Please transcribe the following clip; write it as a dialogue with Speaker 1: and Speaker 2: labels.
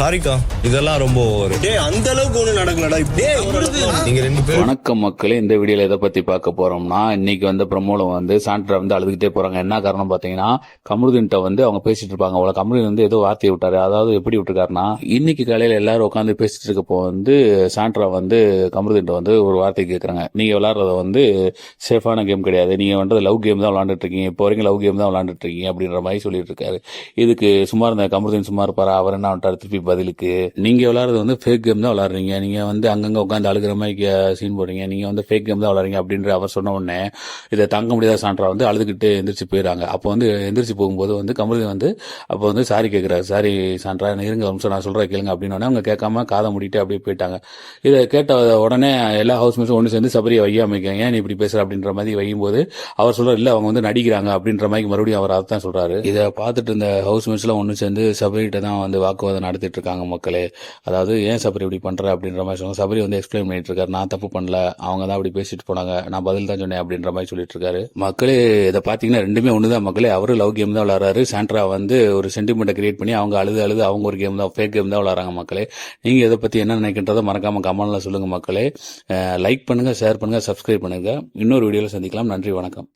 Speaker 1: சாரிக்கா, இதெல்லாம் ரொம்ப ஓவர். அந்த அளவுக்கு ஒண்ணு நடக்கலடா. நீங்க 2 பேரும்.
Speaker 2: வணக்கம் மக்களே, இந்த வீடியோல எதை பத்தி பார்க்க போறோம்னா, இன்னைக்கு வந்து ப்ரமோல வந்து சாண்ட்ரா வந்து அழுதுகிட்டே போறாங்க. என்ன காரணம் பாத்தீங்கன்னா, கமருதீன்ட்ட வந்து அவங்க பேசிட்டு இருப்பாங்க. அவளை கமருதீன் வந்து ஏதோ வார்த்தையை விட்டாரு. அதாவது எப்படி விட்டுருக்காருன்னா, இன்னைக்கு காலையில எல்லாரும் உட்காந்து பேசிட்டு இருக்கப்போ வந்து சாண்ட்ரா வந்து கமருதீன்ட்ட வந்து ஒரு வார்த்தை கேட்கறாங்க. நீங்க விளையாடுறத வந்து சேஃபான கேம் கிடையாது, நீங்க வந்து லவ் கேம் தான் விளையாண்டுட்டு இருக்கீங்க, இப்போ வரைக்கும் லவ் கேம் தான் விளையாண்டுட்டு இருக்கீங்க அப்படின்ற மாதிரி சொல்லிட்டு இருக்காரு. இதுக்கு சும்மா இருந்த கமருதீன் சும்மா இருப்பாரா? அவர் என்ன விட்டாரு திருப்பி பதிலுக்கு, நீங்க விளையாடுறது வந்து ஃபேக் கேம் தான் விளையாடுறீங்க, நீங்க வந்து அங்கங்க உட்காந்து அழுகிற மாதிரி சீன் போடுறீங்க, நீங்க வந்து ஃபேக் கேம் தான் விளையாடுறீங்க அப்படின்ற அவர் சொன்ன உடனே இதை தாங்க முடியாத சாண்ட்ரா வந்து அழுதுகிட்டு எந்திரிச்சு போயிடறாங்க. அப்போ வந்து எந்திரிச்சு போகும்போது வந்து கமருதீன் வந்து அப்போ வந்து சாரி கேட்கிறாரு. சாரி சாண்ட்ரா, இருங்க நிமிஷம் நான் சொல்ற கேளுங்க அப்படின்னு அவங்க கேட்காம காதை முடிட்டு அப்படியே போயிட்டாங்க. இதை கேட்ட உடனே எல்லா ஹவுஸ்மேட்ஸும் ஒன்று சேர்ந்து சபரியை வையாமைக்காங்க, ஏன் இப்படி பேசுற அப்படின்ற மாதிரி வையும்போது அவர் சொல்றாரு, இல்ல அவங்க வந்து நடிக்கிறாங்க அப்படின்ற மாதிரி மறுபடியும் அவர் அதான் சொல்றாரு. இதை பார்த்துட்டு இந்த ஹவுஸ்மேட்ஸ் எல்லாம் ஒன்று சேர்ந்து சபரிகிட்ட தான் வந்து வாக்குவாதம் நடத்திட்டு இருக்காங்க மக்களே. அதாவது ஏன் சபரி இப்படி பண்ற அப்படின்ற மாதிரி சொன்னாங்க. சபரி வந்து எக்ஸ்பிளைன் பண்ணிட்டு இருக்காரு, நான் தப்பு பண்ணல, அவங்க தான் அப்படி பேசிட்டு போனாங்க, நான் பதில் தான் சொன்னேன் அப்படின்ற மாதிரி சொல்லிட்டு இருக்காரு. மக்களே இதை பாத்தீங்கன்னா ரெண்டுமே ஒண்ணுதான் மக்களே. அவரு லவ் கேம் தான் விளையாடுறாரு, சாண்ட்ரா வந்து ஒரு சென்டிமெண்ட்டை கிரியேட் பண்ணி அவங்க அழுது அவங்க ஒரு கேம் தான், ஃபேக் கேம் தான் விளையாடுறாங்க மக்களே. நீங்க இதை பத்தி என்ன நினைக்கின்றதை மறக்காம கமெண்ட்ல சொல்லுங்க மக்களே. லைக் பண்ணுங்க, ஷேர் பண்ணுங்க, சப்ஸ்கிரைப் பண்ணுங்க. இன்னொரு வீடியோல சந்திக்கலாம். நன்றி, வணக்கம்.